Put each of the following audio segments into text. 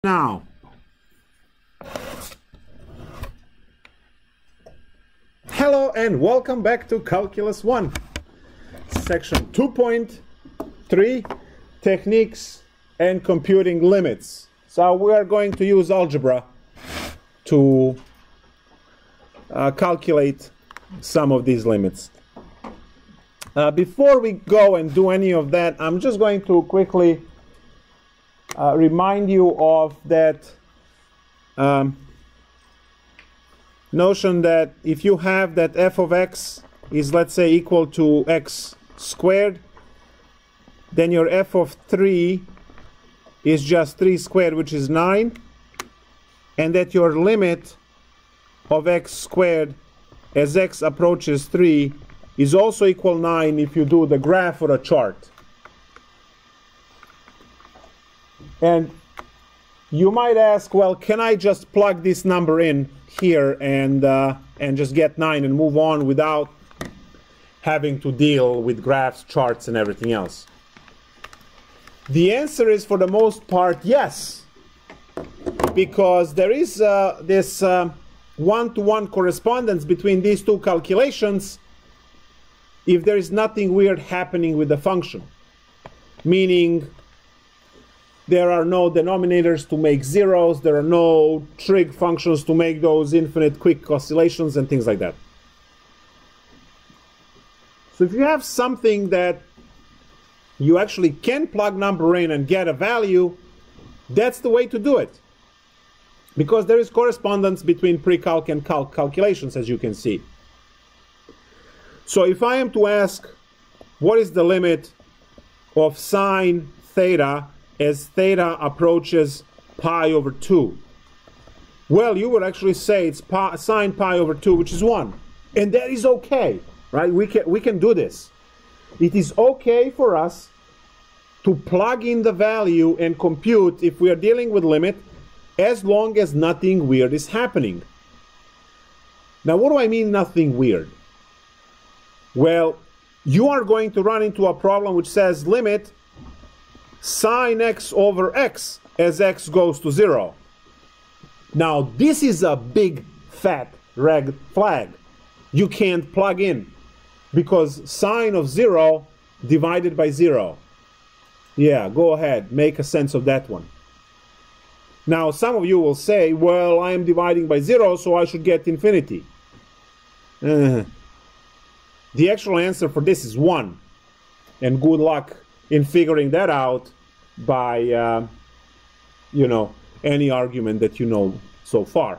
Now, hello and welcome back to Calculus 1, section 2.3, techniques and computing limits. So we are going to use algebra to calculate some of these limits. Before we go and do any of that, I'm just going to quickly remind you of that notion that if you have that f of x is, let's say, equal to x squared, then your f of 3 is just 3 squared, which is 9, and that your limit of x squared as x approaches 3 is also equal 9 if you do the graph or a chart. And you might ask, well, can I just plug this number in here and just get 9 and move on without having to deal with graphs, charts, and everything else? The answer is, for the most part, yes, because there is this one-to-one correspondence between these two calculations if there is nothing weird happening with the function, meaning there are no denominators to make zeros, there are no trig functions to make those infinite quick oscillations and things like that. So if you have something that you actually can plug number in and get a value, that's the way to do it. Because there is correspondence between PreCalc and calc calculations, as you can see. So if I am to ask, what is the limit of sine theta as theta approaches pi over 2? Well, you would actually say it's sine pi over 2, which is 1. And that is okay, right? We can do this. It is okay for us to plug in the value and compute if we are dealing with limit, as long as nothing weird is happening. Now, what do I mean nothing weird? Well, you are going to run into a problem which says limit sine x over x as x goes to 0. Now, this is a big fat red flag. You can't plug in, because sine of 0 divided by 0. Yeah, go ahead, make a sense of that one. Now, some of you will say, well, I am dividing by 0, so I should get infinity. The actual answer for this is 1. And good luck in figuring that out by, any argument that you know so far.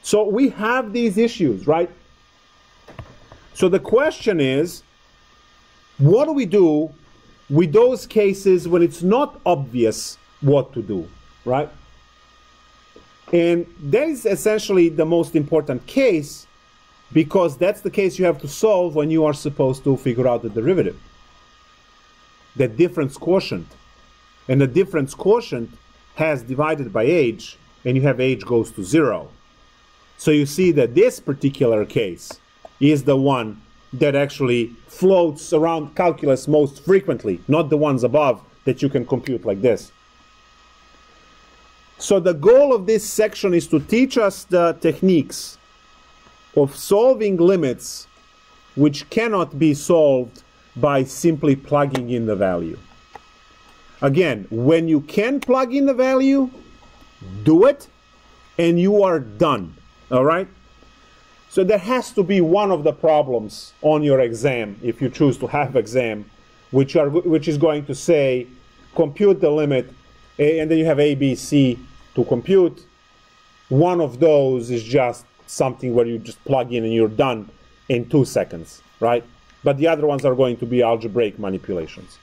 So we have these issues, right? So the question is, what do we do with those cases when it's not obvious what to do, right? And that is essentially the most important case, because that's the case you have to solve when you are supposed to figure out the derivative. The difference quotient. And the difference quotient has divided by age, and you have age goes to 0. So you see that this particular case is the one that actually floats around calculus most frequently, not the ones above that you can compute like this. So the goal of this section is to teach us the techniques of solving limits which cannot be solved by simply plugging in the value. Again, when you can plug in the value, do it, and you are done, all right? So there has to be one of the problems on your exam, if you choose to have exam, which is going to say, compute the limit, and then you have A, B, C to compute. One of those is just something where you just plug in and you're done in 2 seconds, right? But the other ones are going to be algebraic manipulations.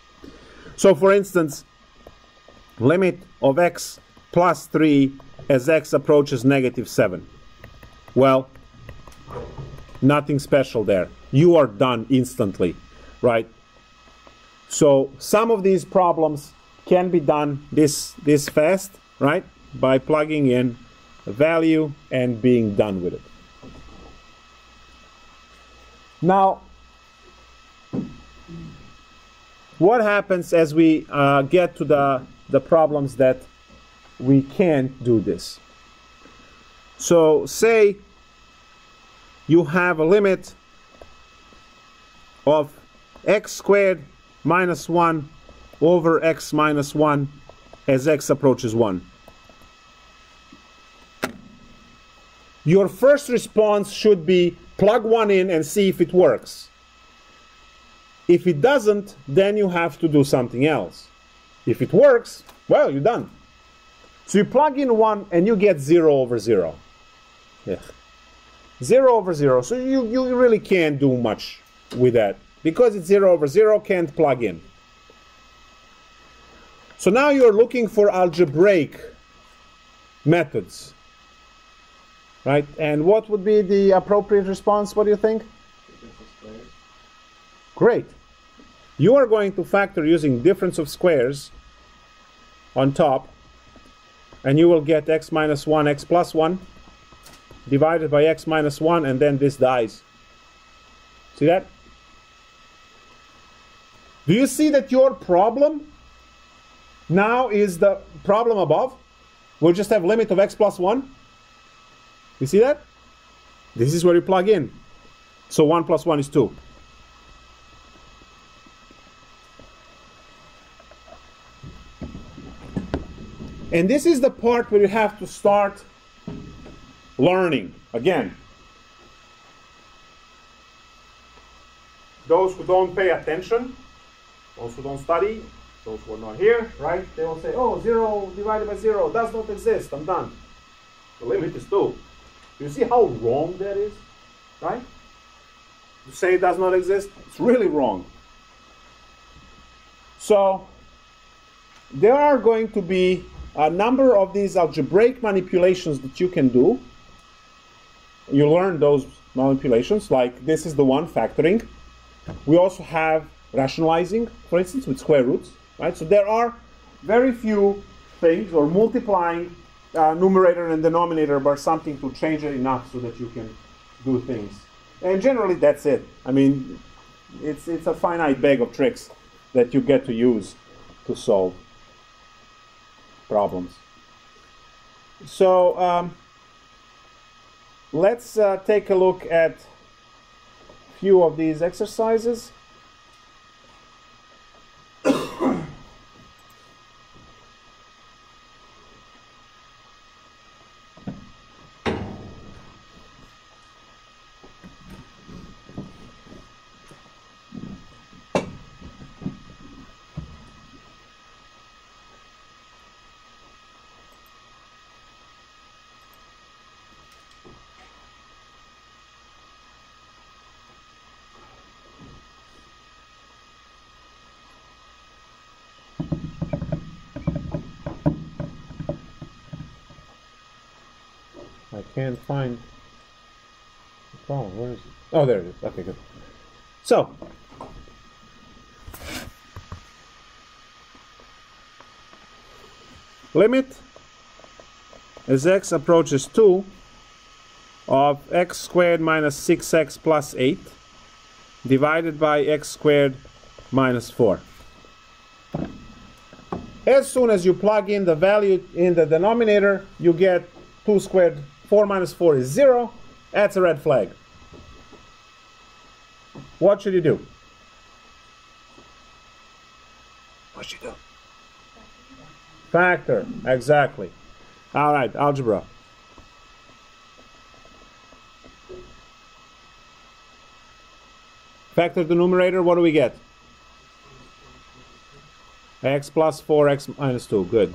So for instance, limit of x plus 3 as x approaches -7. Well, nothing special there. You are done instantly, right? So some of these problems can be done this fast, right? By plugging in a value and being done with it. Now, what happens as we get to the problems that we can't do this. So say you have a limit of x squared minus 1 over x minus 1 as x approaches 1. Your first response should be plug 1 in and see if it works. If it doesn't, then you have to do something else. If it works, well, you're done. So you plug in 1 and you get 0 over 0. Yeah. 0 over 0. So you really can't do much with that. Because it's 0 over 0, can't plug in. So now you're looking for algebraic methods. Right? And what would be the appropriate response? What do you think? Great. You are going to factor using difference of squares on top, and you will get x minus 1, x plus 1, divided by x minus 1, and then this dies. See that? Do you see that your problem now is the problem above? We'll just have limit of x plus 1. You see that? This is where you plug in. So 1 plus 1 is 2. And this is the part where you have to start learning. Again, those who don't pay attention, those who don't study, those who are not here, right? They will say, oh, 0 divided by 0 does not exist. I'm done. The limit is 2. You see how wrong that is, right? To say it does not exist, it's really wrong. So there are going to be a number of these algebraic manipulations that you can do. You learn those manipulations, like this is the one, factoring. We also have rationalizing, for instance, with square roots, right? So there are very few things, or multiplying numerator and denominator by something to change it enough so that you can do things. And generally that's it. I mean, it's a finite bag of tricks that you get to use to solve problems. So let's take a look at a few of these exercises. I can't find the problem. Where is it? Oh, there it is. Okay, good. So, limit as x approaches 2 of x squared minus 6x plus 8 divided by x squared minus 4. As soon as you plug in the value in the denominator, you get 2 squared. 4 minus 4 is 0. That's a red flag. What should you do? What should you do? Factor. Exactly. All right, algebra. Factor the numerator. What do we get? X plus 4, x minus 2. Good.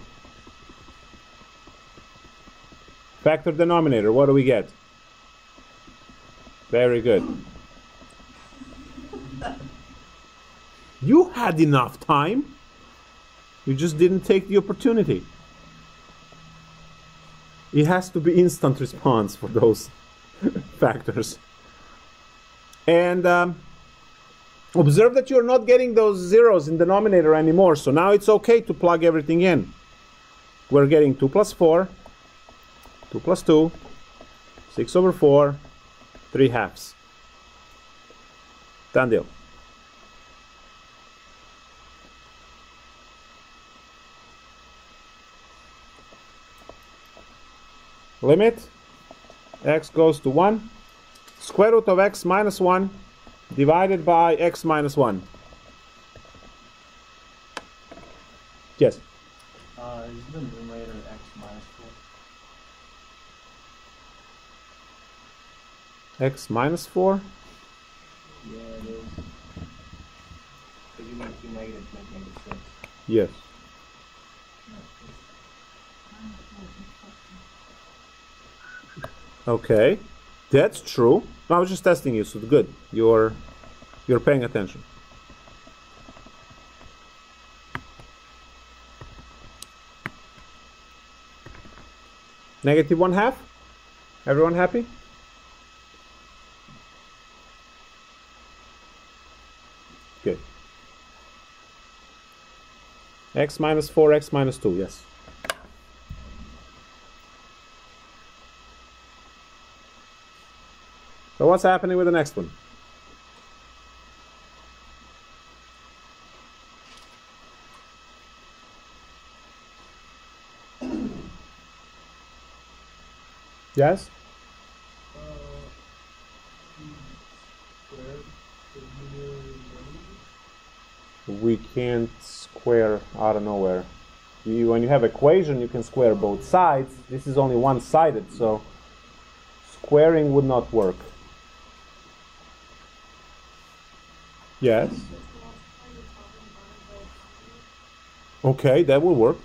Factor denominator, what do we get? Very good. You had enough time. You just didn't take the opportunity. It has to be instant response for those factors. And observe that you're not getting those zeros in denominator anymore. So now it's okay to plug everything in. We're getting 2 plus 4. 2 plus 2, 6 over 4, 3 halves. Done deal. limit x goes to 1, square root of x minus 1 divided by x minus 1. Yes? Is the numerator x minus 4? X minus 4? Yeah, it is. Because you need two negatives to make negative 6. Yes. Okay, that's true. No, I was just testing you, so good. You're paying attention. Negative 1/2. Everyone happy? Good. X minus 4, x minus 2, yes. So what's happening with the next one? Yes? We can't square out of nowhere. When you have equation, you can square both sides. This is only one-sided, so squaring would not work. Yes? Okay, that will work.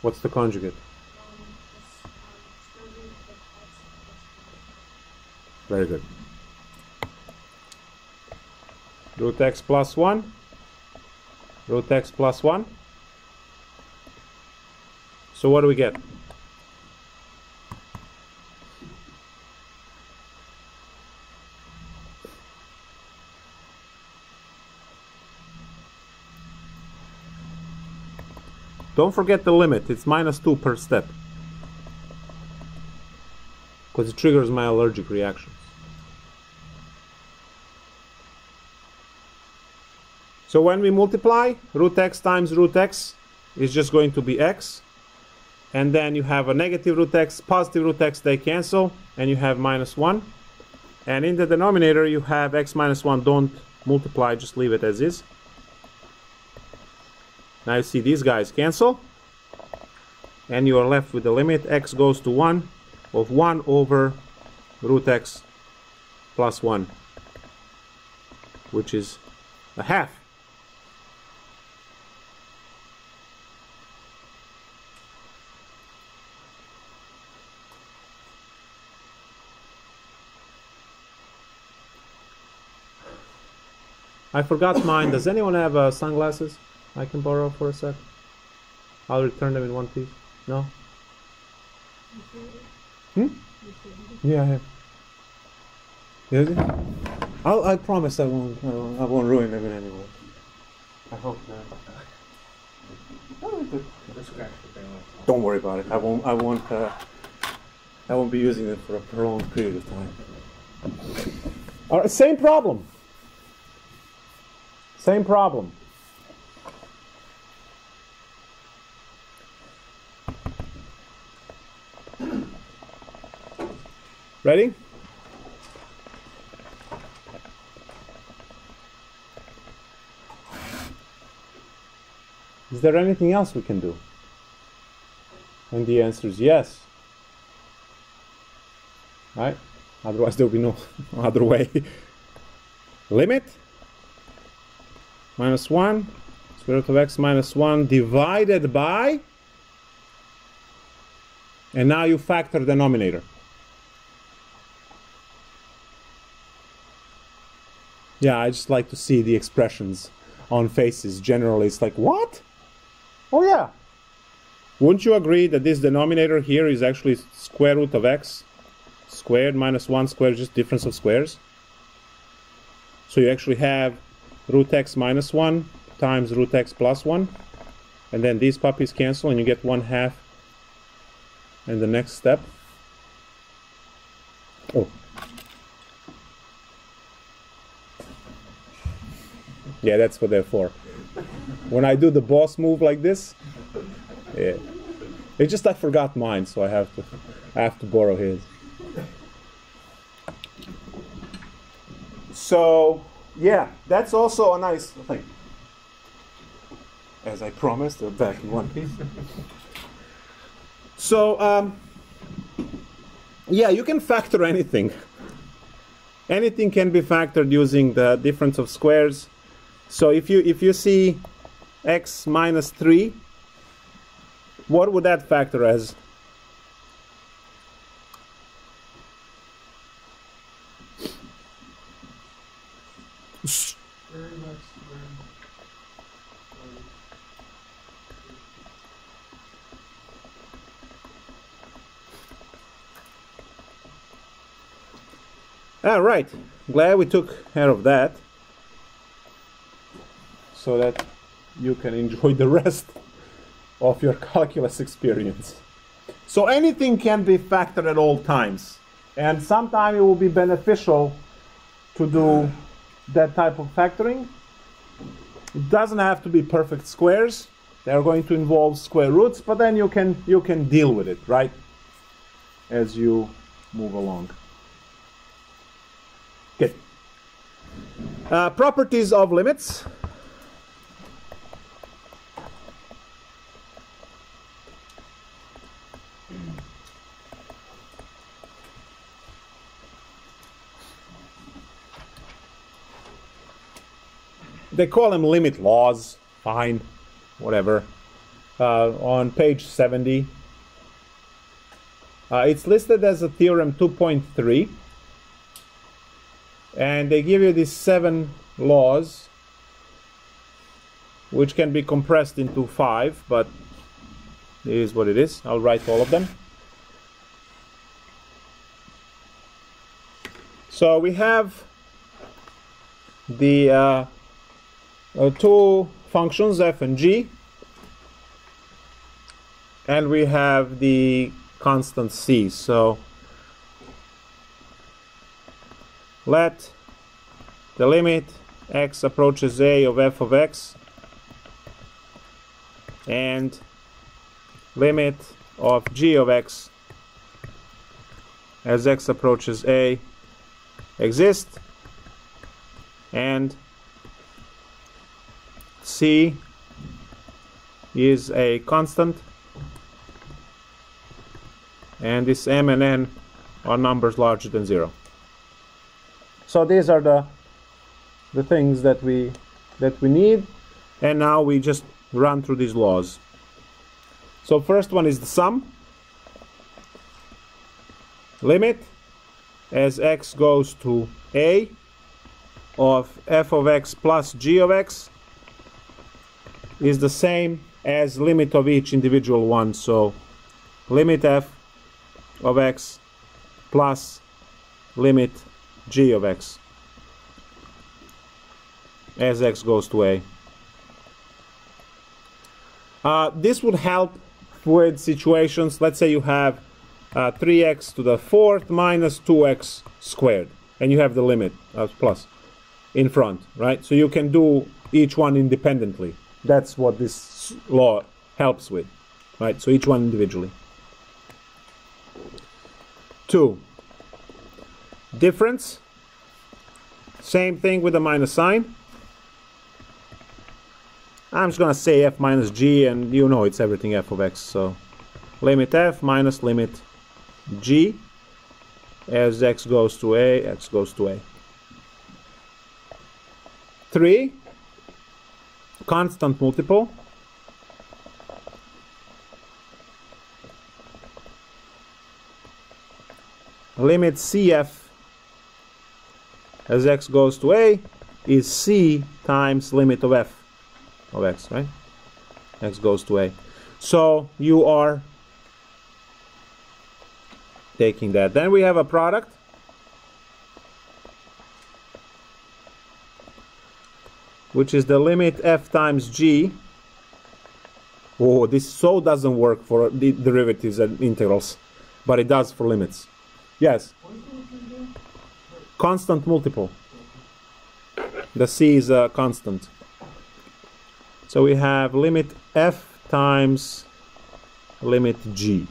What's the conjugate? Very good. Root x plus 1. Root x plus 1. So what do we get? Don't forget the limit. It's minus 2 per step. Because it triggers my allergic reactions. So when we multiply, root x times root x is just going to be x. And then you have a negative root x, positive root x, they cancel. And you have minus 1. And in the denominator you have x minus 1. Don't multiply, just leave it as is. Now you see these guys cancel. And you are left with the limit x goes to 1 of 1 over root x plus 1. Which is a half. I forgot mine. Does anyone have sunglasses I can borrow for a sec? I'll return them in one piece. No? Hmm? Yeah, I have. Is it? I promise I won't ruin them in any way. I hope not. Don't worry about it. I won't be using it for a prolonged period of time. All right, same problem. Same problem. Ready? Is there anything else we can do? And the answer is yes. Right? Otherwise there will be no other way. Limit minus 1 square root of x minus 1 divided by, and now you factor the denominator. Yeah, I just like to see the expressions on faces. Generally it's like, what? Oh yeah. Wouldn't you agree that this denominator here is actually square root of x squared minus 1 squared, just difference of squares? So you actually have root x minus 1 times root x plus 1, and then these puppies cancel and you get 1/2. And the next step, oh, yeah, that's what they're for. When I do the boss move like this, yeah, It's just I forgot mine, so I have to borrow his. So yeah, that's also a nice thing. As I promised, they're back in one piece. So yeah, you can factor anything. Anything can be factored using the difference of squares. So if you see x minus 3, what would that factor as? All right, glad we took care of that, so that you can enjoy the rest of your calculus experience. So anything can be factored at all times, and sometimes it will be beneficial to do that type of factoring. It doesn't have to be perfect squares. They are going to involve square roots, but then you can deal with it, right, as you move along. Good. Properties of limits. They call them limit laws. Fine, whatever. On page 70. It's listed as a theorem 2.3. And they give you these 7 laws, which can be compressed into 5, but it is what it is. I'll write all of them. So we have the 2 functions, f and g, and we have the constant c. So let the limit x approaches a of f of x and limit of g of x as x approaches a exist, and c is a constant, and this m and n are numbers larger than 0. So these are the things that we need, and now we just run through these laws. So first one is the sum. Limit as x goes to a of f of x plus g of x is the same as limit of each individual one. So limit f of x plus limit g of x as x goes to a. This would help with situations, let's say you have 3x to the 4th minus 2x squared, and you have the limit plus in front, right? So you can do each one independently. That's what this law helps with, right? So each one individually. 2. Difference. Same thing with the minus sign. I'm just going to say f minus g, and you know it's everything f of x. So limit f minus limit g as x goes to a, x goes to a. 3. Constant multiple. Limit cf as x goes to a is c times limit of f of x, right? X goes to a. So you are taking that. Then we have a product. Which is the limit f times g. Oh, this so doesn't work for the derivatives and integrals, but it does for limits. Yes. Constant multiple. The c is a constant. So we have limit f times limit g.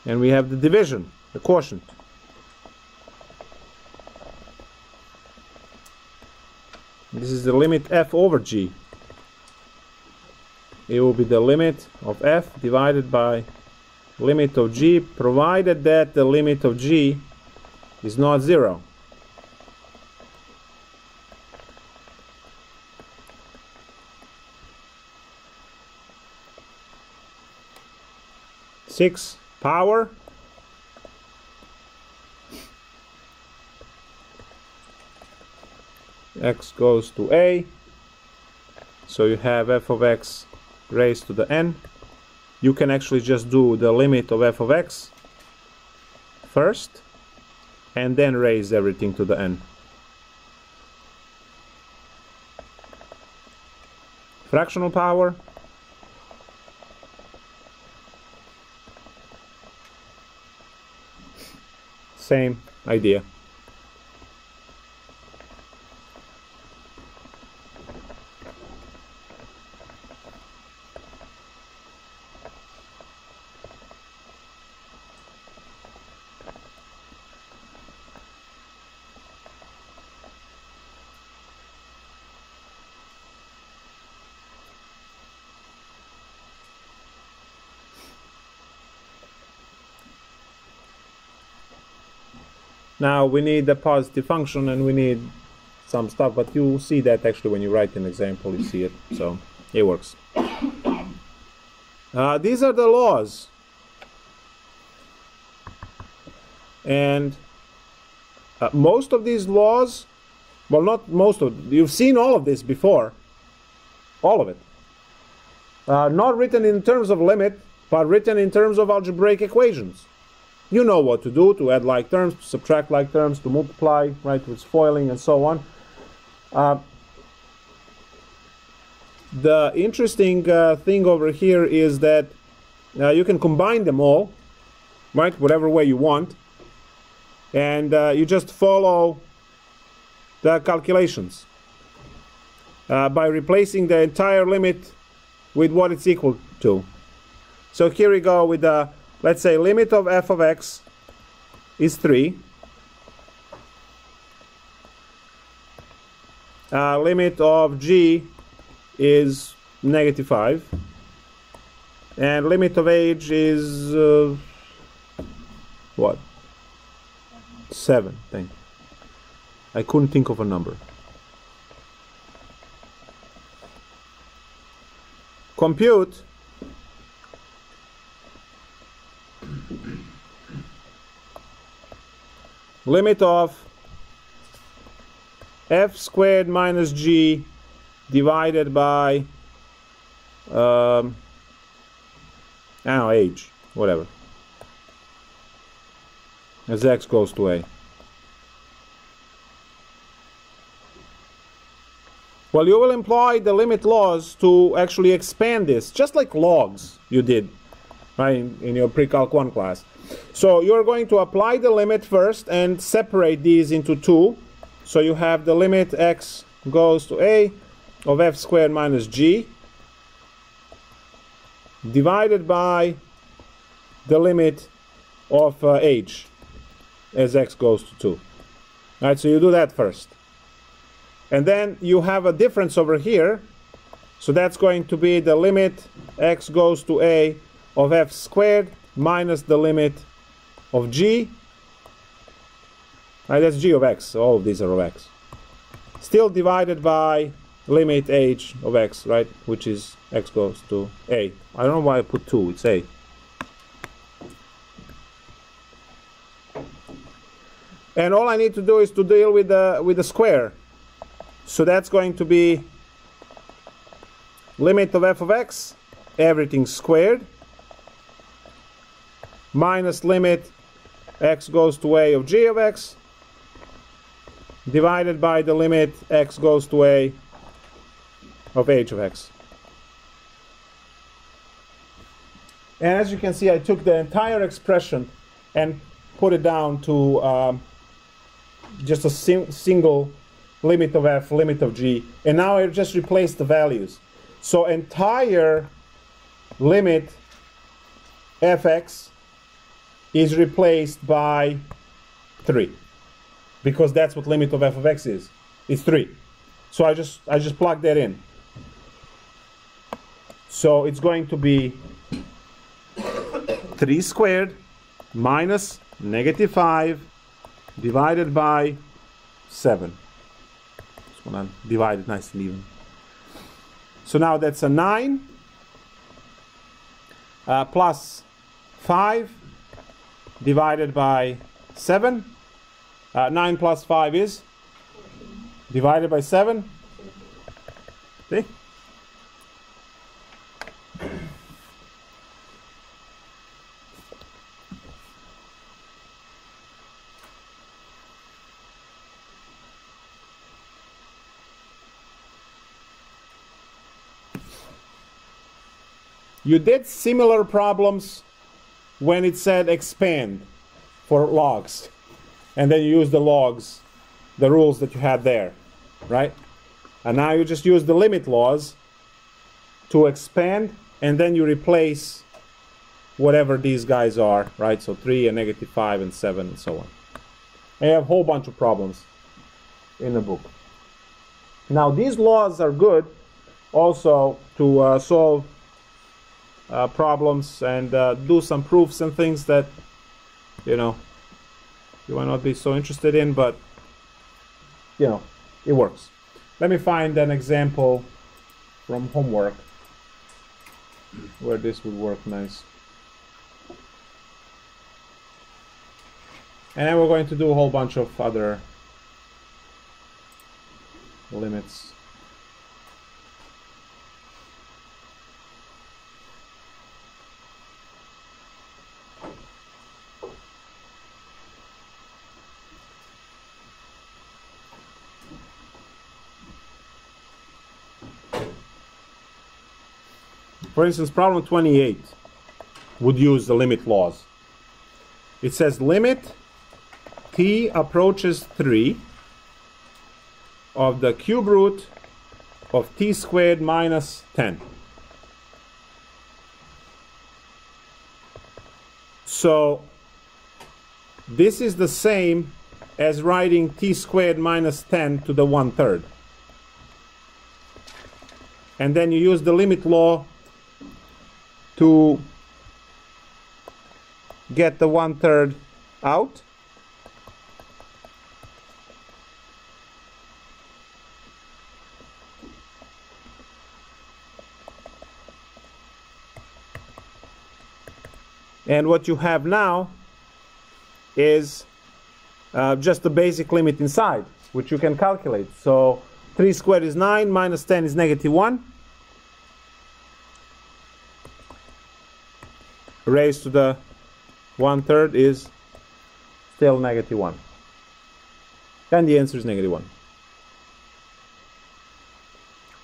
And we have the division, the quotient. This is the limit f over g. It will be the limit of f divided by limit of g, provided that the limit of g is not 0. Six power x goes to a, so you have f of x raised to the n. You can actually just do the limit of f of x first and then raise everything to the n. Fractional power same idea. Now we need a positive function and we need some stuff, but you see that actually when you write an example, you see it, so it works. These are the laws. And most of these laws, well, not most of, you've seen all of this before, all of it. Not written in terms of limit, but written in terms of algebraic equations. You know what to do, to add like terms, to subtract like terms, to multiply, right, with foiling and so on. The interesting thing over here is that you can combine them all, right, whatever way you want, and you just follow the calculations by replacing the entire limit with what it's equal to. So here we go with the, let's say, limit of f of x is 3. Limit of g is -5. And limit of h is, what? 7, thank you. I couldn't think of a number. Compute limit of f squared minus g divided by I don't know, h, whatever, as x goes to a. Well, you will employ the limit laws to actually expand this, just like logs you did, right, in your PreCalc 1 class. So you're going to apply the limit first and separate these into two. So you have the limit x goes to a of f squared minus g divided by the limit of h as x goes to 2. All right, so you do that first. And then you have a difference over here. So that's going to be the limit x goes to a of f squared minus the limit of g. Right, that's g of x. All of these are of x. Still divided by limit h of x, right, which is x goes to a. I don't know why I put 2. It's a. And all I need to do is to deal with the square. So that's going to be limit of f of x, everything squared, minus limit x goes to a of g of x, divided by the limit x goes to a of h of x. And as you can see, I took the entire expression and put it down to just a single limit of f, limit of g, and now I just replace the values. So entire limit fx is replaced by 3, because that's what limit of f of x is. It's 3. So I just plug that in. So it's going to be 3 squared minus -5 divided by 7. Just want to divide it nice and even. So now that's a 9 plus 5 divided by 7. 9 plus 5 is divided by 7. See? You did similar problems when it said expand for logs. And then you use the logs, the rules that you had there, right? And now you just use the limit laws to expand, and then you replace whatever these guys are, right? So 3 and -5 and 7 and so on. And you have a whole bunch of problems in the book. Now these laws are good also to solve problems and do some proofs and things that, you know, you might not be so interested in, but, you know, it works. Let me find an example from homework where this would work nice. And then we're going to do a whole bunch of other limits. For instance, problem 28 would use the limit laws. It says limit t approaches 3 of the cube root of t squared minus 10. So this is the same as writing t squared minus 10 to the 1/3. And then you use the limit law to get the 1/3 out. And what you have now is just the basic limit inside, which you can calculate. So 3 squared is 9, minus 10 is -1. Raised to the 1/3 is still -1. And the answer is -1.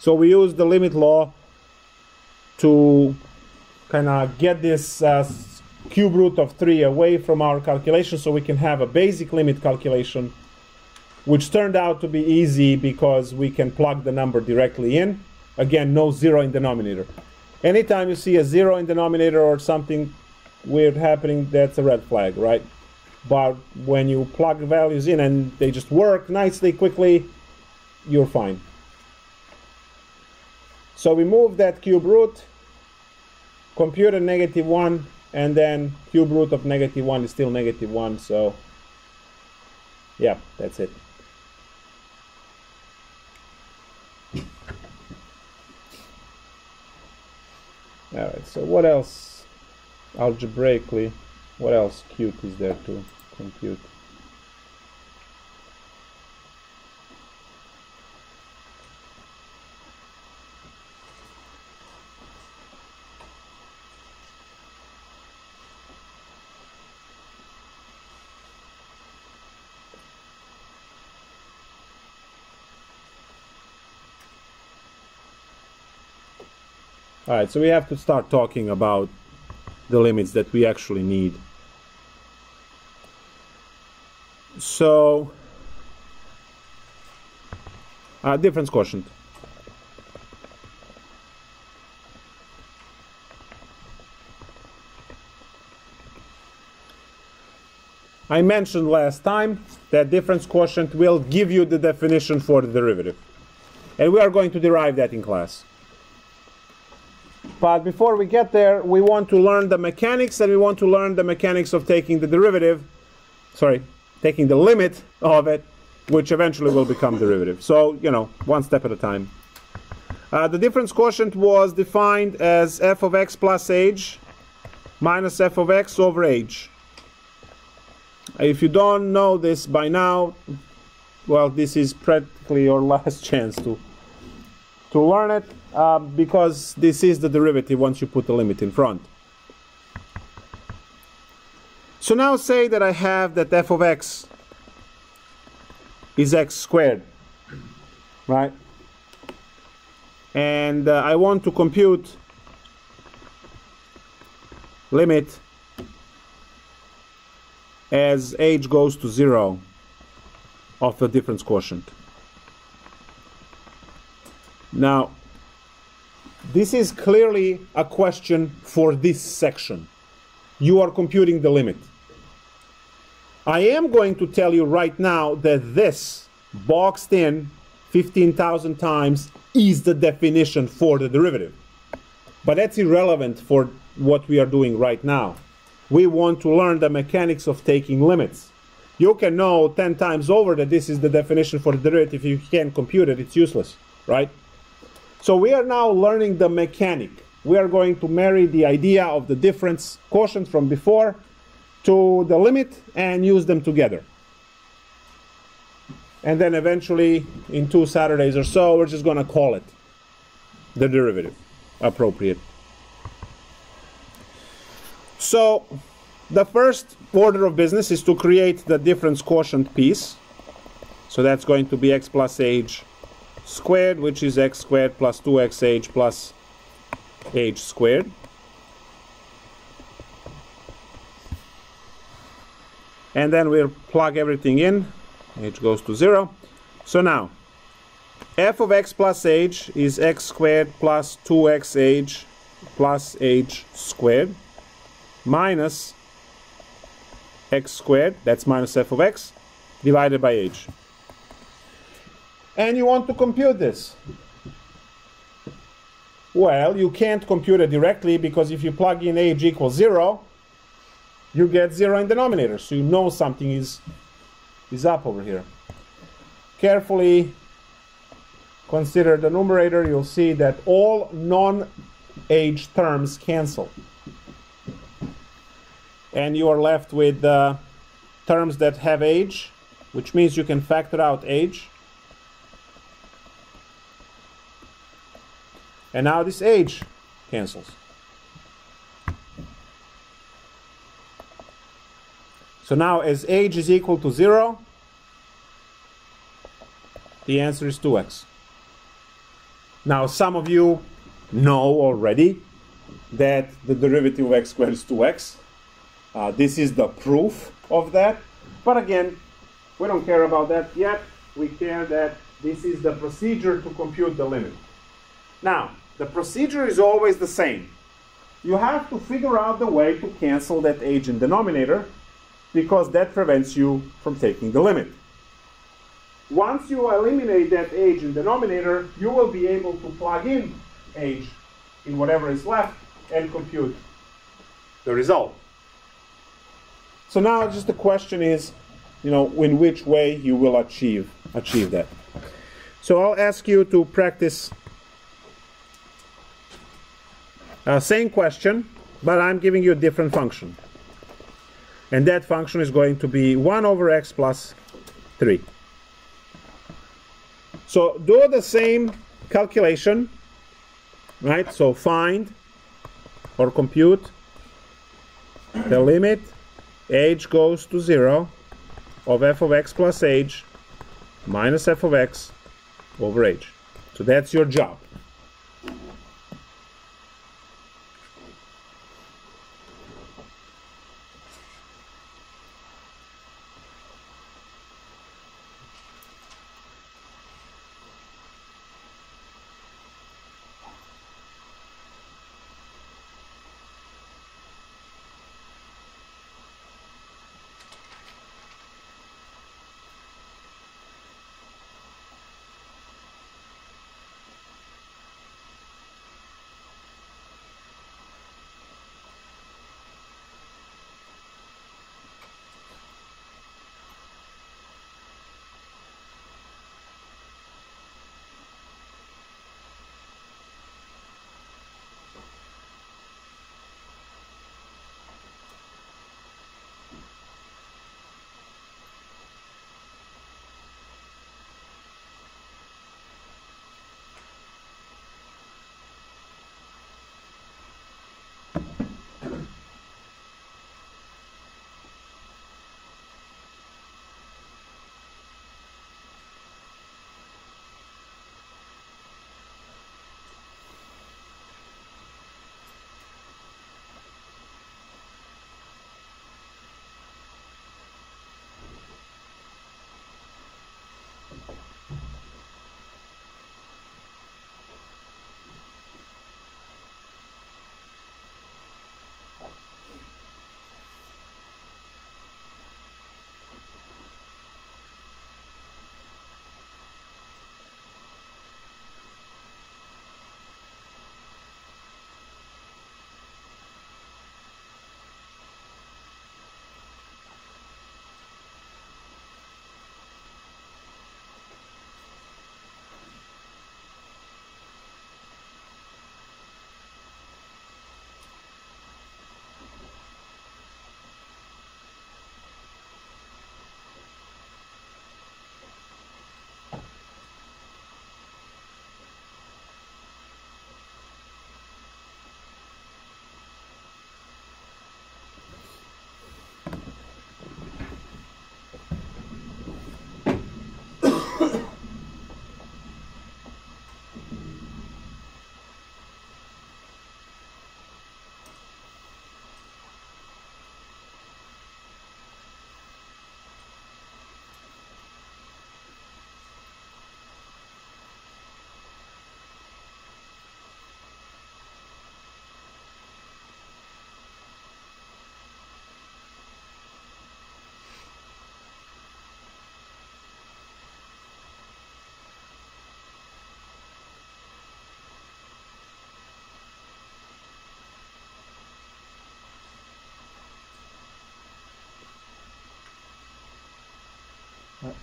So we use the limit law to kind of get this cube root of 3 away from our calculation so we can have a basic limit calculation, which turned out to be easy because we can plug the number directly in. Again, no 0 in denominator. Anytime you see a 0 in denominator or something weird happening, that's a red flag, right? But when you plug values in and they just work nicely, quickly, you're fine. So we move that cube root, compute a -1, and then cube root of -1 is still -1, so yeah, that's it. Alright, so what else algebraically, what else cute is there to compute? Alright, so we have to start talking about the limits that we actually need. So, difference quotient. I mentioned last time that difference quotient will give you the definition for the derivative. And we are going to derive that in class. But before we get there, we want to learn the mechanics, and we want to learn the mechanics of taking the derivative, taking the limit of it, which eventually will become derivative. So, one step at a time. The difference quotient was defined as f of x plus h minus f of x over h. If you don't know this by now, well, this is practically your last chance to learn it, because this is the derivative once you put the limit in front. So now say that I have that f of x is x squared, right? And I want to compute limit as h goes to 0 of the difference quotient. Now, this is clearly a question for this section. You are computing the limit. I am going to tell you right now that this boxed in 15,000 times is the definition for the derivative. But that's irrelevant for what we are doing right now. We want to learn the mechanics of taking limits. You can know 10 times over that this is the definition for the derivative. If you can't compute it, it's useless, right? So we are now learning the mechanic. We are going to marry the idea of the difference quotient from before to the limit and use them together. And then eventually, in 2 Saturdays or so, we're just going to call it the derivative. Appropriate. So the first order of business is to create the difference quotient piece. So that's going to be x plus h squared, which is x squared plus 2xh plus h squared. And then we'll plug everything in. H goes to 0. So now, f of x plus h is x squared plus 2xh plus h squared minus x squared, that's minus f of x, divided by h. And you want to compute this. Well, you can't compute it directly, because if you plug in h equals 0, you get 0 in denominator. So you know something is up over here. Carefully consider the numerator. You'll see that all non-h terms cancel. And you are left with terms that have h, which means you can factor out h. And now this h cancels. So now as h is equal to 0, the answer is 2x. Now some of you know already that the derivative of x squared is 2x. This is the proof of that. But again, we don't care about that yet. We care that this is the procedure to compute the limit. Now, the procedure is always the same. You have to figure out the way to cancel that h in denominator, because that prevents you from taking the limit. Once you eliminate that h in denominator, you will be able to plug in h in whatever is left and compute the result. So now just the question is, in which way you will achieve that. So I'll ask you to practice same question, but I'm giving you a different function. And that function is going to be 1 over x plus 3. So do the same calculation, right? So find or compute the limit h goes to 0 of f of x plus h minus f of x over h. So that's your job.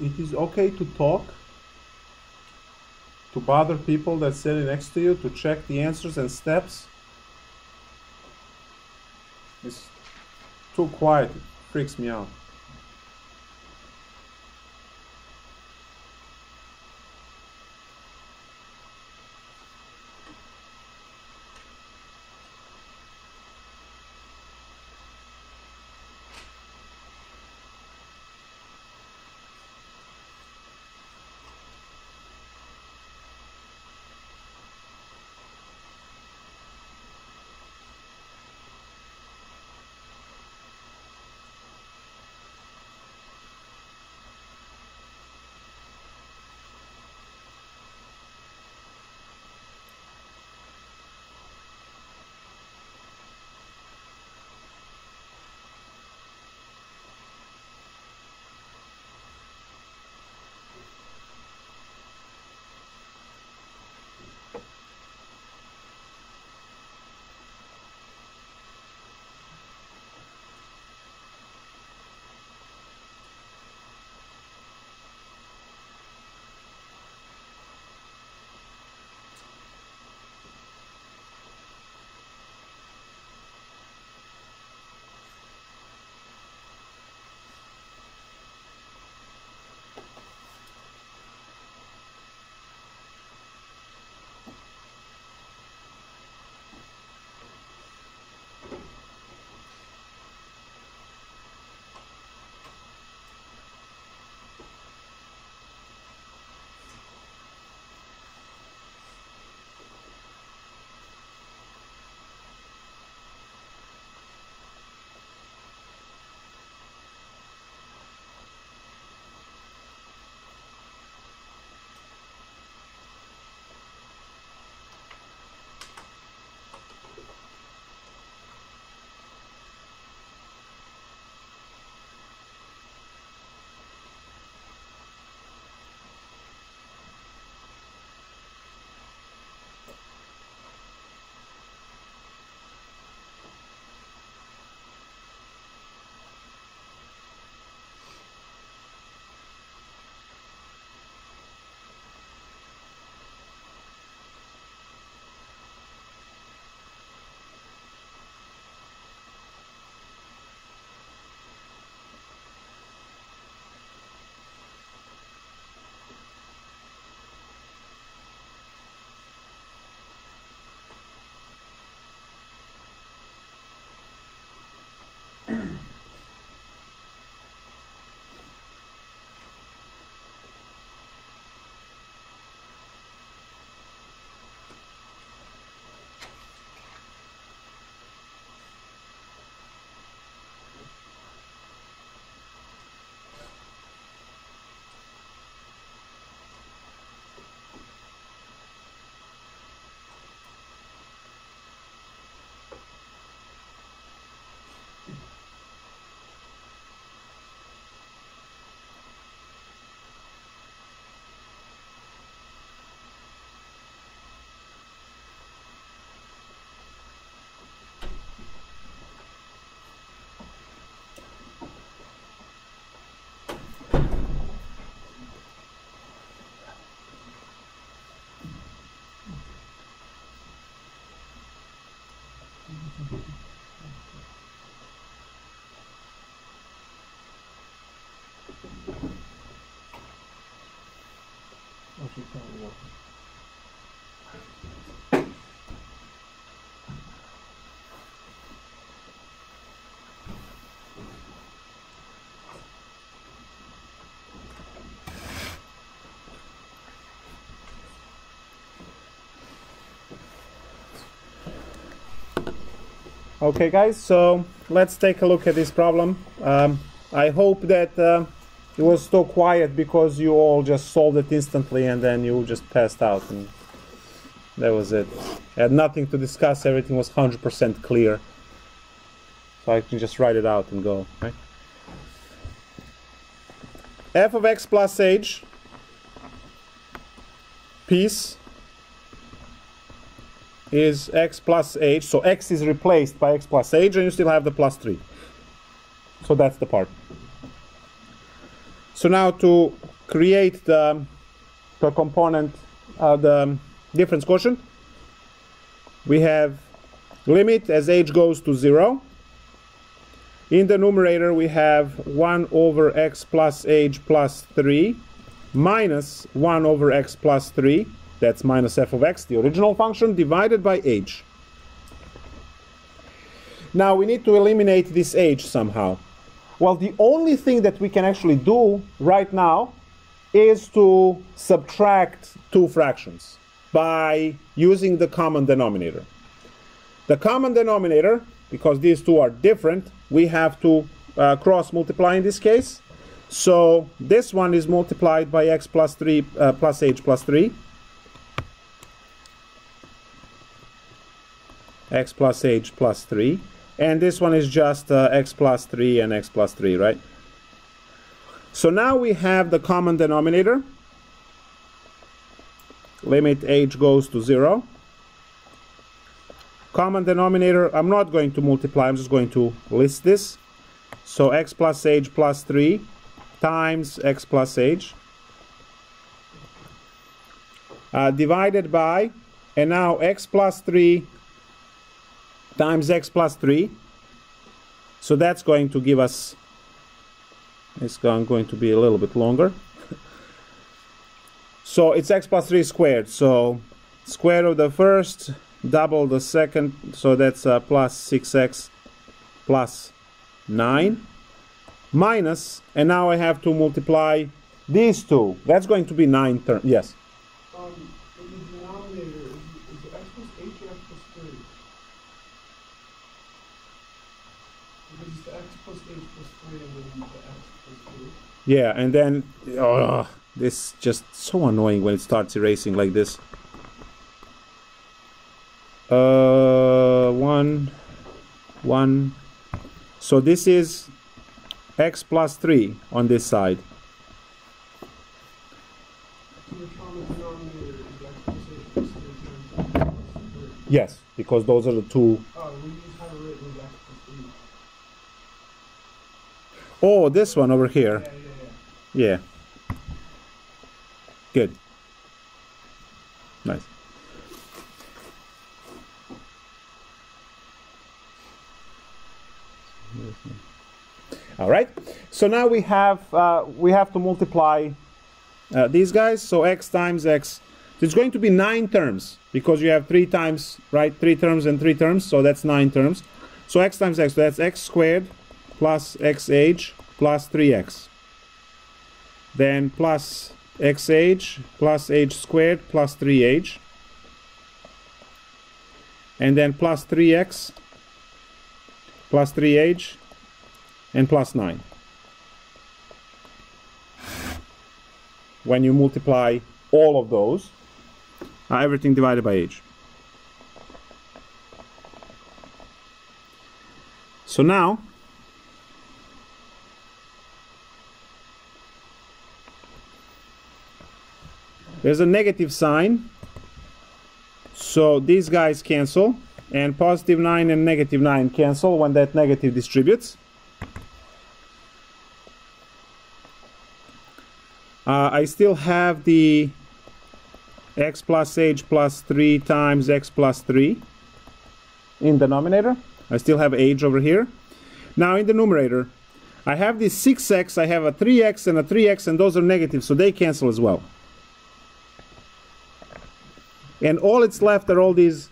It is okay to talk, to bother people that's sitting next to you, to check the answers and steps. It's too quiet, it freaks me out. Okay guys, so let's take a look at this problem. I hope that it was so quiet because you all just solved it instantly and then you just passed out and that was it. I had nothing to discuss, everything was 100% clear. So I can just write it out and go, right? F of x plus h piece is x plus h, so x is replaced by x plus h and you still have the plus 3. So that's the part. So now to create the component, the difference quotient, we have limit as h goes to 0. In the numerator we have 1 over x plus h plus 3 minus 1 over x plus 3, that's minus f of x, the original function, divided by h. Now we need to eliminate this h somehow. Well, the only thing that we can actually do right now is to subtract two fractions by using the common denominator. The common denominator, because these two are different, we have to cross multiply in this case. So this one is multiplied by x plus 3 plus h plus 3. X plus h plus 3. And this one is just x plus 3 and x plus 3, right? So now we have the common denominator. Limit h goes to 0. Common denominator, I'm not going to multiply, I'm just going to list this. So x plus h plus 3 times x plus h divided by, and now x plus 3 times x plus 3. So that's going to give us, it's going to be a little bit longer. So it's x plus 3 squared. So square root of the first, double the second, so that's plus 6x plus 9 minus, and now I have to multiply these two. That's going to be 9 terms. Yes? In the denominator, is it x plus h or x plus 3? Because it's the x plus h plus 3 and then the x plus 2. Yeah, and then, this is just so annoying when it starts erasing like this. 1, 1. So this is x plus 3 on this side. So the common denominator is x plus h plus 3 times x plus 3. Yes, because those are the two. Oh, we just have it written as x plus 3. Oh, this one over here. Yeah. Yeah. Good. Nice. All right. So now we have to multiply these guys. So x times x. It's going to be 9 terms because you have 3 times, right? 3 terms and 3 terms. So that's 9 terms. So x times x. So that's x squared plus xh plus 3x. Then plus xh plus h squared plus 3h. And then plus 3x plus 3h and plus 9. When you multiply all of those, everything divided by h. So now, there's a negative sign, so these guys cancel, and positive 9 and negative 9 cancel when that negative distributes. I still have the x plus h plus 3 times x plus 3 in the denominator. I still have h over here. Now in the numerator, I have this 6x, I have a 3x and a 3x, and those are negative, so they cancel as well. And all it's left are all these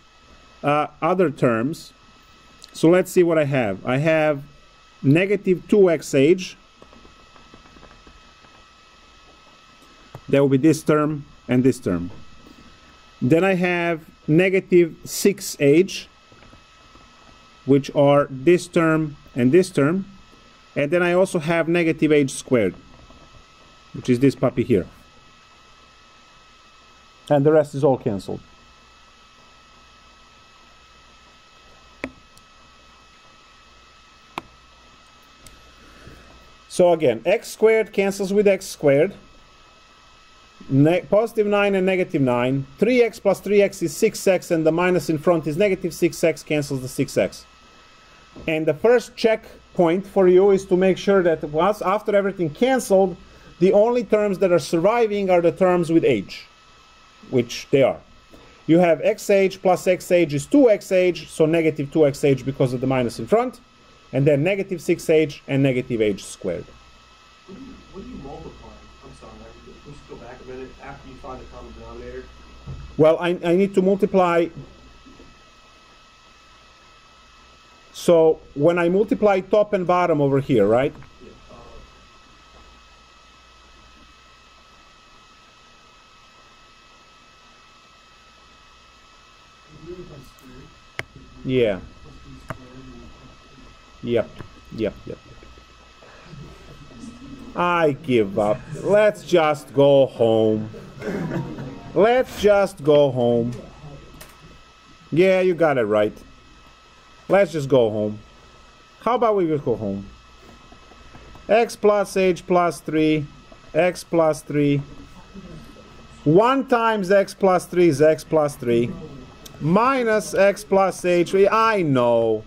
other terms. So let's see what I have. I have negative 2xh. There will be this term and this term. Then I have negative 6h, which are this term and this term. And then I also have negative h squared, which is this puppy here. And the rest is all cancelled. So again, x squared cancels with x squared. Positive 9 and negative 9. 3x plus 3x is 6x, and the minus in front is negative 6x, cancels the 6x. And the first checkpoint for you is to make sure that once after everything canceled, The only terms that are surviving are the terms with h, which they are. You have xh plus xh is 2xh, so negative 2xh because of the minus in front, and then negative 6h and negative h squared. What do you multiply? I'm sorry, we should go back a minute after you find the common denominator. Well, I need to multiply. So when I multiply top and bottom over here, right? Yeah. Yep. I give up. Let's just go home. Let's just go home. Yeah, you got it right. Let's just go home. How about we just go home? X plus h plus 3. X plus 3. 1 times x plus 3 is x plus 3. Minus x plus h. I know.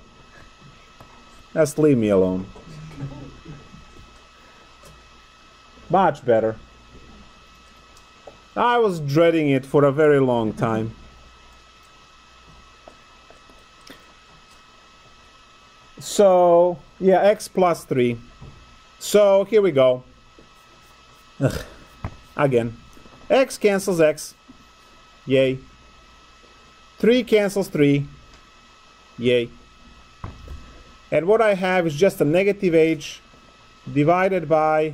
Just leave me alone. Much better. I was dreading it for a very long time. So, yeah, x plus 3. So, here we go. Ugh. Again. X cancels x. Yay. 3 cancels 3. Yay. And what I have is just a negative h divided by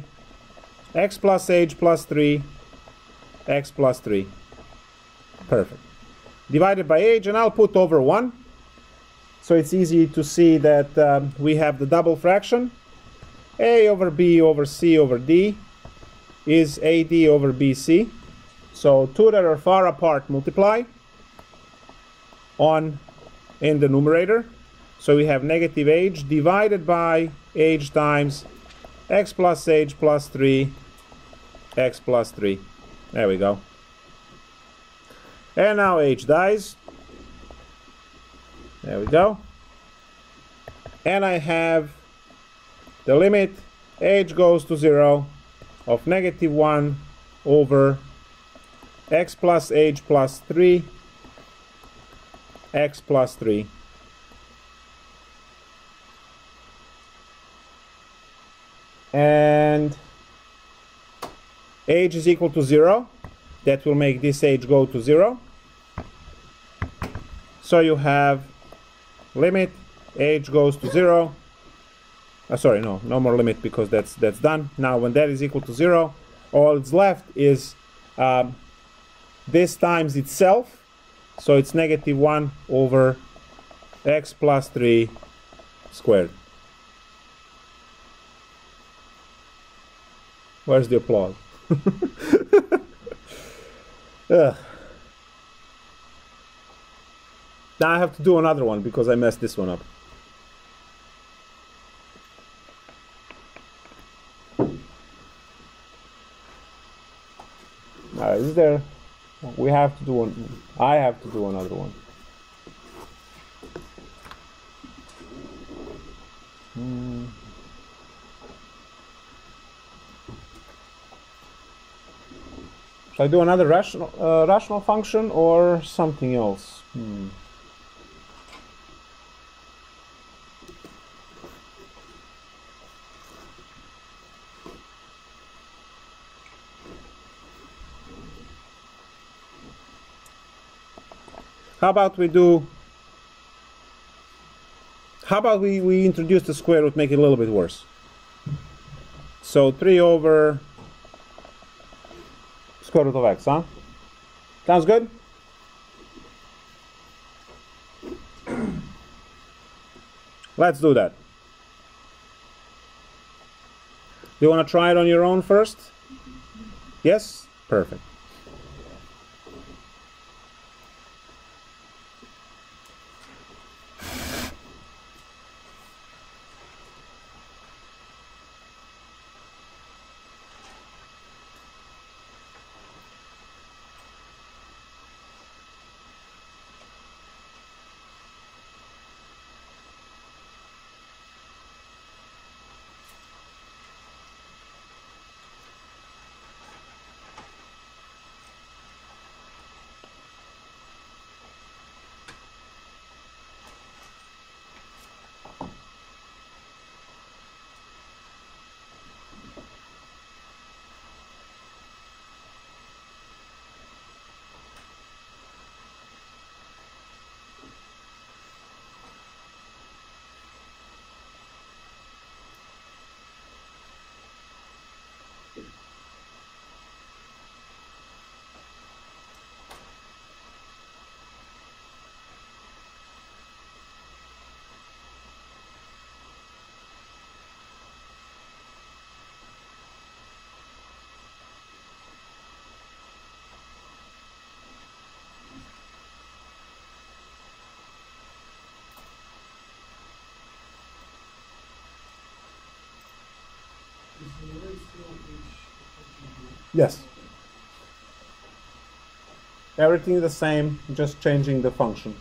x plus h plus 3, x plus 3. Perfect. Divided by h, and I'll put over 1. So it's easy to see that we have the double fraction. A over b over c over d is ad over bc. So two that are far apart multiply on in the numerator. So we have negative h divided by h times x plus h plus 3, x plus 3. There we go. And now h dies. There we go. And I have the limit h goes to 0 of negative 1 over x plus h plus 3, x plus 3. And h is equal to 0. That will make this h go to 0. So you have limit h goes to 0. Sorry, no more limit because that's done. Now when that is equal to 0, all that's left is this times itself. So it's negative 1 over x plus 3 squared. Where's the applause? Ugh. Now I have to do another one because I messed this one up. Is there? We have to do one. I have to do another one. Should I do another rational function or something else? How about we introduce the square root, make it a little bit worse. So 3 over square root of x, huh? Sounds good? Let's do that. Do you want to try it on your own first? Yes? Perfect. still each attribute. Yes. Everything is the same, just changing the function.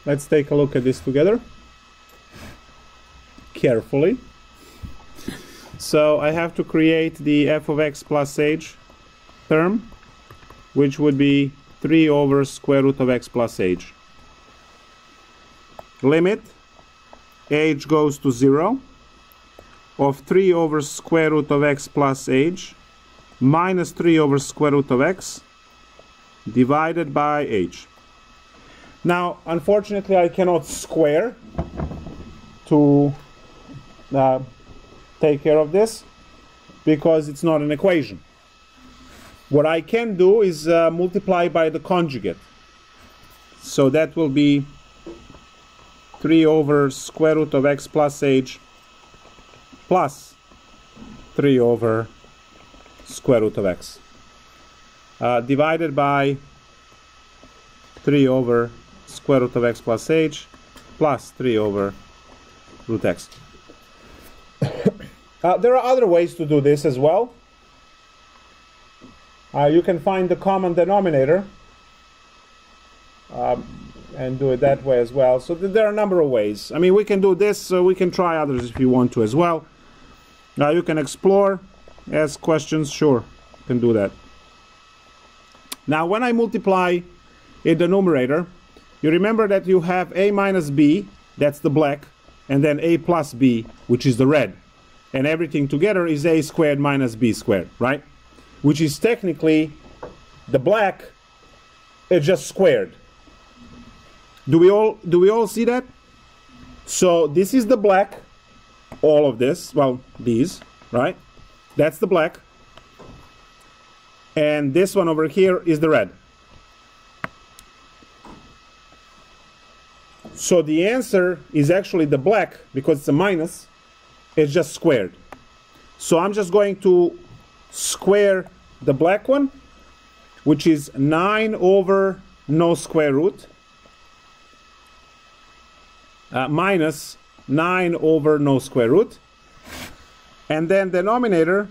let's take a look at this together carefully. So I have to create the f of x plus h term, which would be 3 over square root of x plus h. Limit h goes to 0 of 3 over square root of x plus h minus 3 over square root of x divided by h. Now, unfortunately, I cannot square to take care of this because it's not an equation. What I can do is multiply by the conjugate. So that will be 3 over square root of x plus h plus 3 over square root of x divided by 3 over square root of x plus h plus 3 over root x. There are other ways to do this as well. You can find the common denominator and do it that way as well. So there are a number of ways. I mean, we can do this, so we can try others if you want to as well. You can explore, ask questions, sure, you can do that. Now, when I multiply in the numerator, you remember that you have a minus b, that's the black, and then a plus b, which is the red. And everything together is a squared minus b squared, right? Which is technically the black, it's just squared. Do we all see that? So this is the black, all of this, well, these, right? That's the black. And this one over here is the red. So the answer is actually the black, because it's a minus, it's just squared. So I'm just going to square the black one, which is 9 over no square root minus 9 over no square root. And then denominator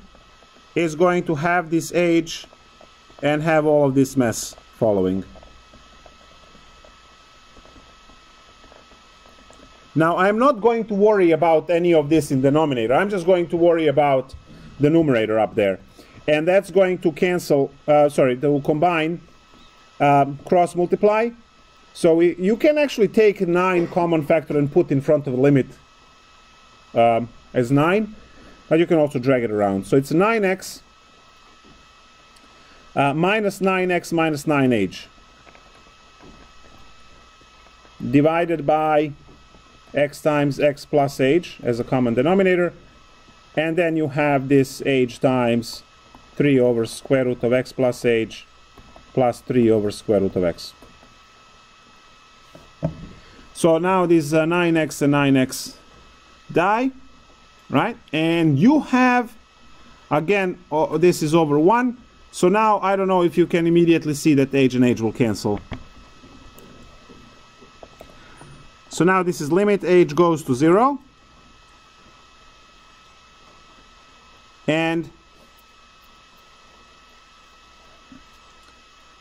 is going to have this h and have all of this mess following. Now, I'm not going to worry about any of this in denominator. I'm just going to worry about the numerator up there. And that's going to cancel, to combine, cross multiply. So you can actually take 9 common factor and put in front of the limit as 9. But you can also drag it around. So it's 9x minus 9x minus 9h divided by x times x plus h as a common denominator, and then you have this h times 3 over square root of x plus h plus 3 over square root of x. So now these 9x and 9x die, right? And you have, again, this is over 1. So now I don't know if you can immediately see that h and h will cancel. So now this is limit h goes to 0. And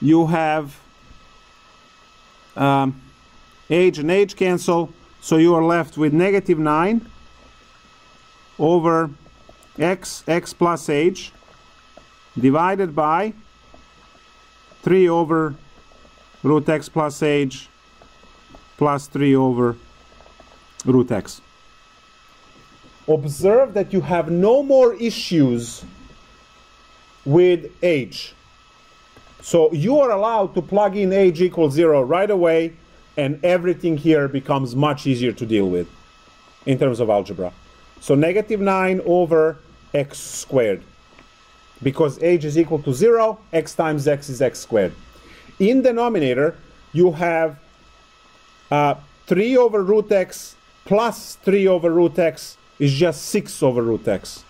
you have h and h cancel. So you are left with negative 9 over x plus h divided by 3 over root x plus h plus 3 over root x. Observe that you have no more issues with h. So you are allowed to plug in h equals 0 right away, and everything here becomes much easier to deal with in terms of algebra. So negative 9 over x squared. Because h is equal to 0, x times x is x squared. In denominator, you have 3 over root x plus 3 over root x is just 6 over root x.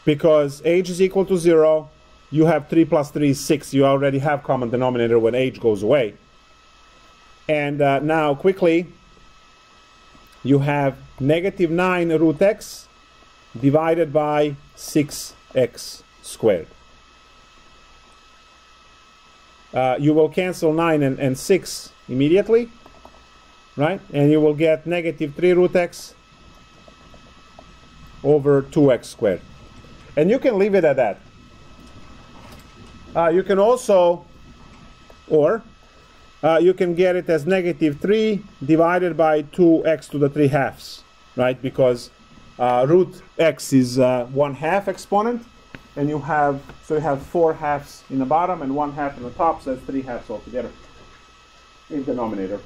Because h is equal to 0, you have 3 plus 3 is 6. You already have common denominator when h goes away. And now quickly, you have negative 9 root x divided by 6x squared. you will cancel 9 and 6 immediately, right? And you will get negative 3 root x over 2x squared. And you can leave it at that. You can also, or you can get it as negative 3 divided by 2x to the 3 halves, right? Because root x is 1/2 exponent, and you have 4 halves in the bottom and 1/2 in the top, so that's 3 halves altogether in denominator.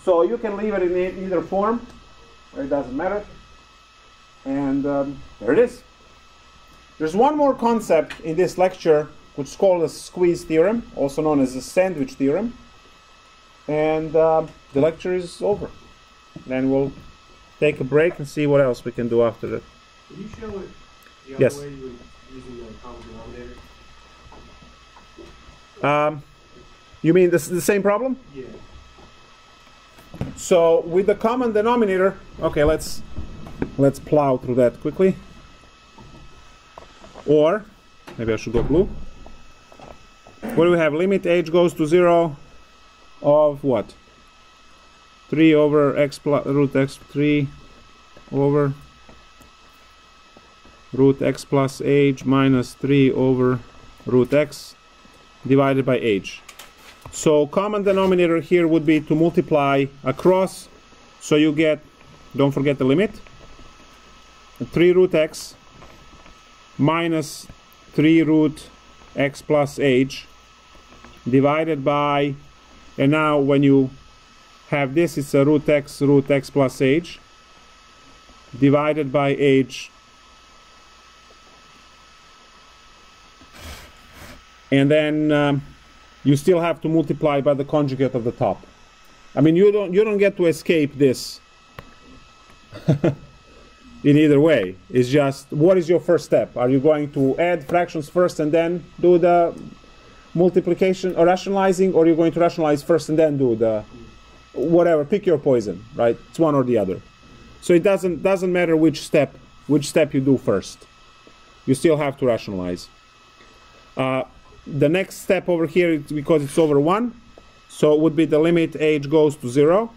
So you can leave it in either form, it doesn't matter. And there it is. There's one more concept in this lecture, which is called the Squeeze Theorem, also known as the Sandwich Theorem. And the lecture is over. Then we'll take a break and see what else we can do after that. Can you show it the Yes. other way using the common denominator? You mean the same problem? Yeah. So with the common denominator, okay, let's plow through that quickly. Or maybe I should go blue. What do we have? Limit h goes to 0 of what? 3 over x plus root x, 3 over root x plus h minus 3 over root x divided by h. So common denominator here would be to multiply across, so you get, don't forget the limit, 3 root x minus 3 root x plus h divided by, and now when you have this, it's a root x plus h divided by h, and then you still have to multiply by the conjugate of the top. I mean, you don't get to escape this in either way. It's just, what is your first step? Are you going to add fractions first and then do the multiplication or rationalizing, or are you going to rationalize first and then do the whatever? Pick your poison, right? It's one or the other. So it doesn't matter which step you do first. You still have to rationalize. The next step over here, because it's over 1, so it would be the limit h goes to 0.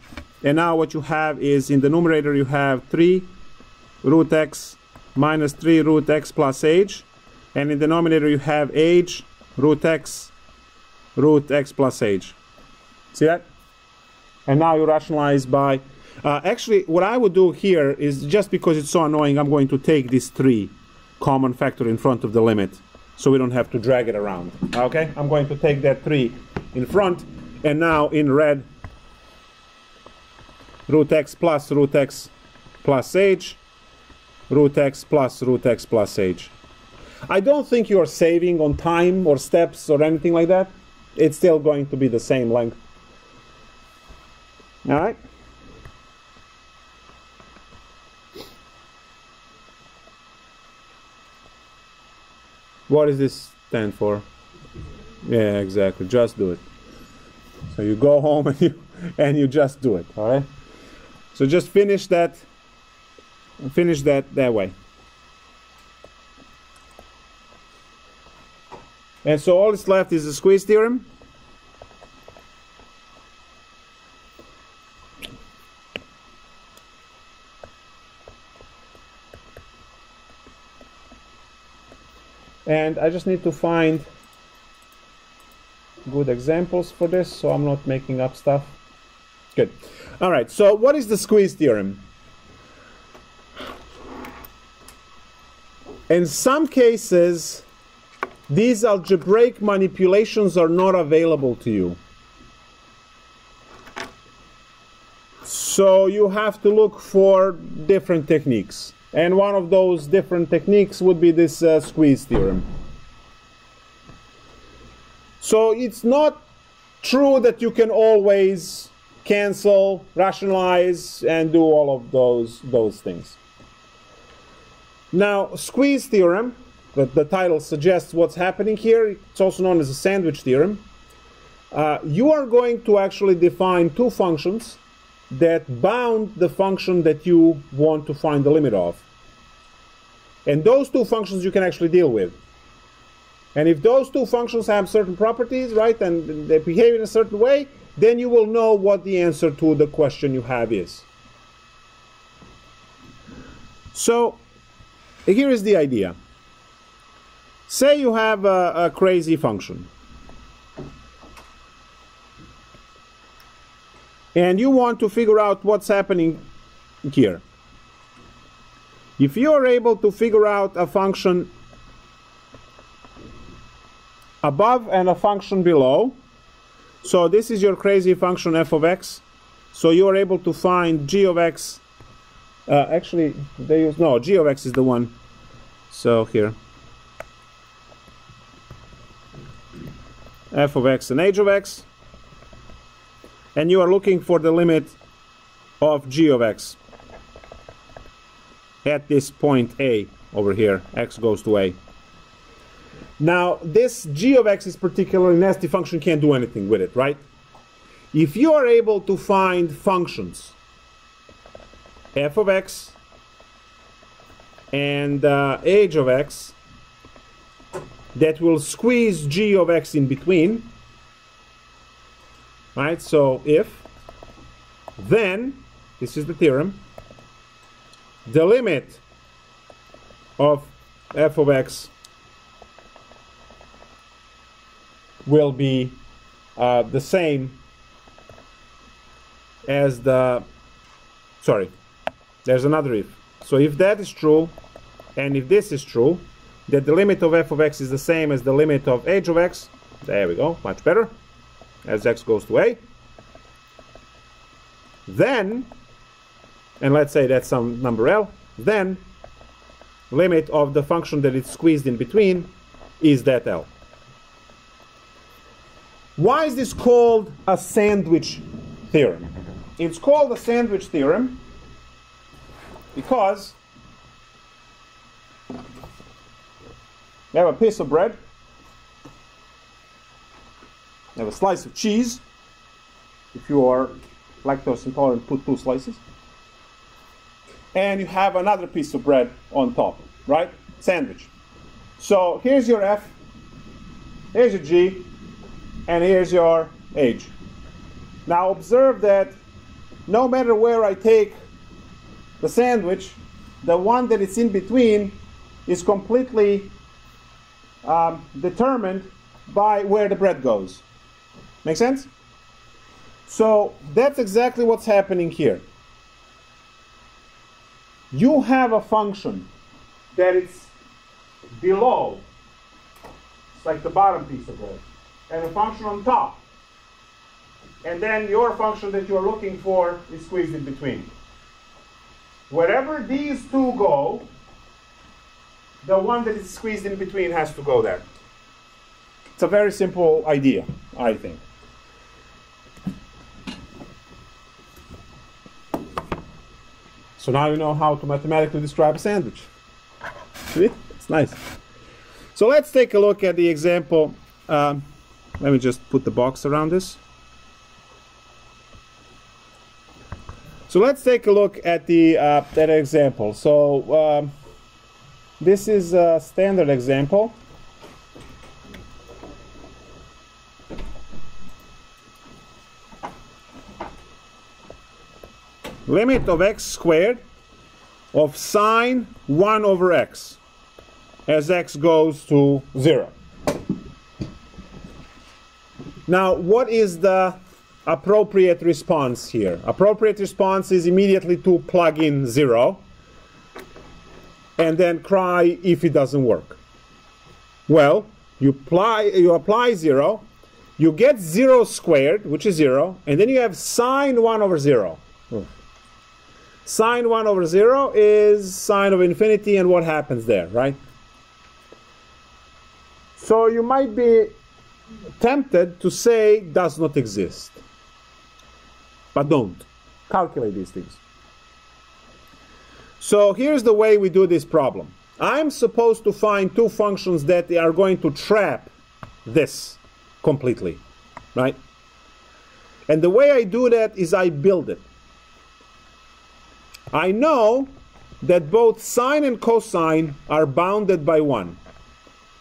And now what you have is, in the numerator you have 3 root x minus 3 root x plus h, and in the denominator you have h root x plus h. See that? And now you rationalize by, actually what I would do here is, just because it's so annoying, I'm going to take this 3 common factor in front of the limit, so we don't have to drag it around. Okay, I'm going to take that 3 in front, and now in red, root x plus h, root x plus h. I don't think you're saving on time or steps or anything like that. It's still going to be the same length. All right. What does this stand for? Yeah, exactly. Just do it. So you go home and you just do it. All right. So just finish that. Finish that way. And so all that's left is the squeeze theorem. And I just need to find good examples for this, so I'm not making up stuff. Good. All right, so what is the squeeze theorem? In some cases, these algebraic manipulations are not available to you. So you have to look for different techniques. And one of those different techniques would be this squeeze theorem. So it's not true that you can always cancel, rationalize, and do all of those things. Now, squeeze theorem, the title suggests what's happening here. It's also known as a sandwich theorem. You are going to actually define two functions that bound the function that you want to find the limit of. And those two functions you can actually deal with. And if those two functions have certain properties, right, and they behave in a certain way, then you will know what the answer to the question you have is. So here is the idea. Say you have a crazy function. And you want to figure out what's happening here. If you are able to figure out a function above and a function below, so this is your crazy function f of x, so you are able to find g of x, actually they use, no, g of x is the one, so here, f of x and h of x, and you are looking for the limit of g of x at this point a over here, x goes to a. Now this g of x is particularly nasty function, can't do anything with it, right? If you are able to find functions f of x and h of x that will squeeze g of x in between, right? So if, then, this is the theorem, the limit of f of x will be the same as the, sorry, there's another if. So if that is true, and if this is true, that the limit of f of x is the same as the limit of h of x, there we go, much better, as x goes to a, then, and let's say that's some number L, then limit of the function that is squeezed in between is that L. Why is this called a sandwich theorem? It's called a sandwich theorem because you have a piece of bread, you have a slice of cheese. If you are lactose intolerant, put 2 slices. And you have another piece of bread on top, right? Sandwich. So here's your f, here's your g, and here's your h. Now observe that no matter where I take the sandwich, the one that is in between is completely determined by where the bread goes. Make sense? So that's exactly what's happening here. You have a function that is below, it's like the bottom piece of bread, and a function on top. And then your function that you're looking for is squeezed in between. Wherever these two go, the one that is squeezed in between has to go there. It's a very simple idea, I think. So now you know how to mathematically describe a sandwich. See? It's nice. So let's take a look at the example. Let me just put the box around this. So let's take a look at the that example. So this is a standard example. Limit of x squared of sine 1 over x as x goes to 0. Now, what is the appropriate response here? Appropriate response is immediately to plug in 0 and then cry if it doesn't work. Well, you apply 0, you get 0 squared, which is 0, and then you have sine 1 over 0. Sine 1 over 0 is sine of infinity, and what happens there, right? So you might be tempted to say does not exist. But don't. Calculate these things. So here's the way we do this problem. I'm supposed to find two functions that are going to trap this completely, right? And the way I do that is I build it. I know that both sine and cosine are bounded by 1.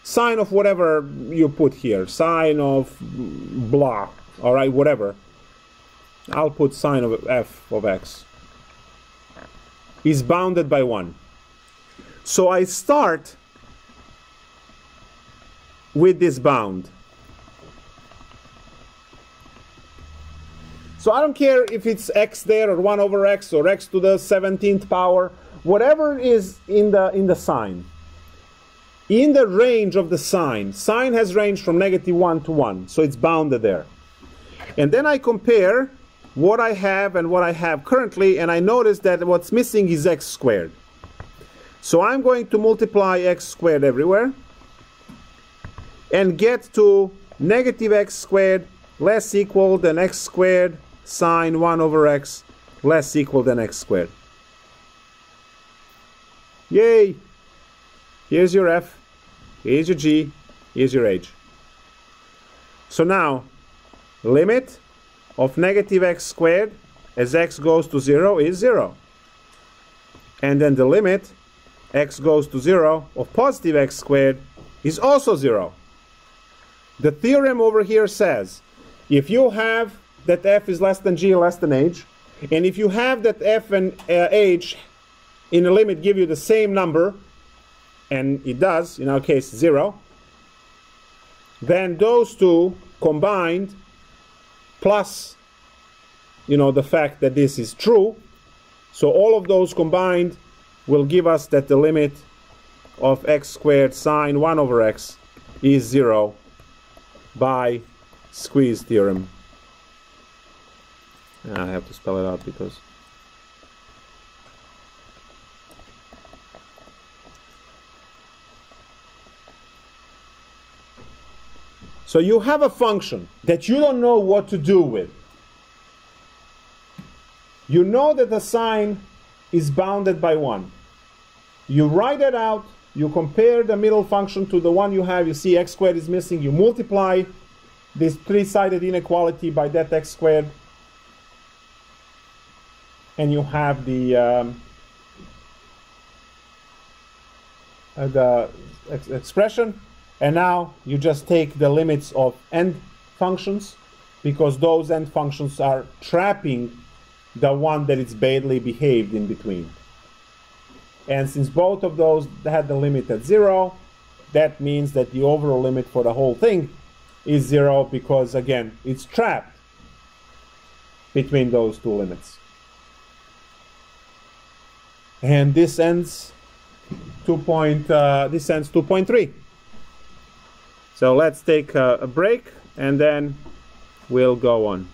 sine of whatever you put here, sine of blah, all right, whatever. I'll put sine of f of x is bounded by 1. So I start with this bound. So I don't care if it's x there or 1 over x or x to the 17th power, whatever is in the sign. In the range of the sign has range from -1 to 1, so it's bounded there. And then I compare what I have and what I have currently, and I notice that what's missing is x squared. So I'm going to multiply x squared everywhere and get to -x squared less equal than x squared sine 1 over x less equal than x squared. Yay! Here's your f, here's your g, here's your h. So now, limit of -x squared as x goes to 0 is 0. And then the limit x goes to 0 of positive x squared is also 0. The theorem over here says if you have that f is less than g less than h, and if you have that f and h in a limit give you the same number, and it does, in our case 0, then those two combined plus, the fact that this is true, so all of those combined will give us that the limit of x squared sine 1 over x is 0 by Squeeze theorem. I have to spell it out because so you have a function that you don't know what to do with. You know that the sign is bounded by 1. You write it out, you compare the middle function to the one you have, you see x squared is missing, you multiply this three-sided inequality by that x squared, and you have the expression. And now you just take the limits of end functions, because those end functions are trapping the one that is badly behaved in between. And since both of those had the limit at 0, that means that the overall limit for the whole thing is 0, because again it's trapped between those two limits. And this ends 2.3. So let's take a break and then we'll go on.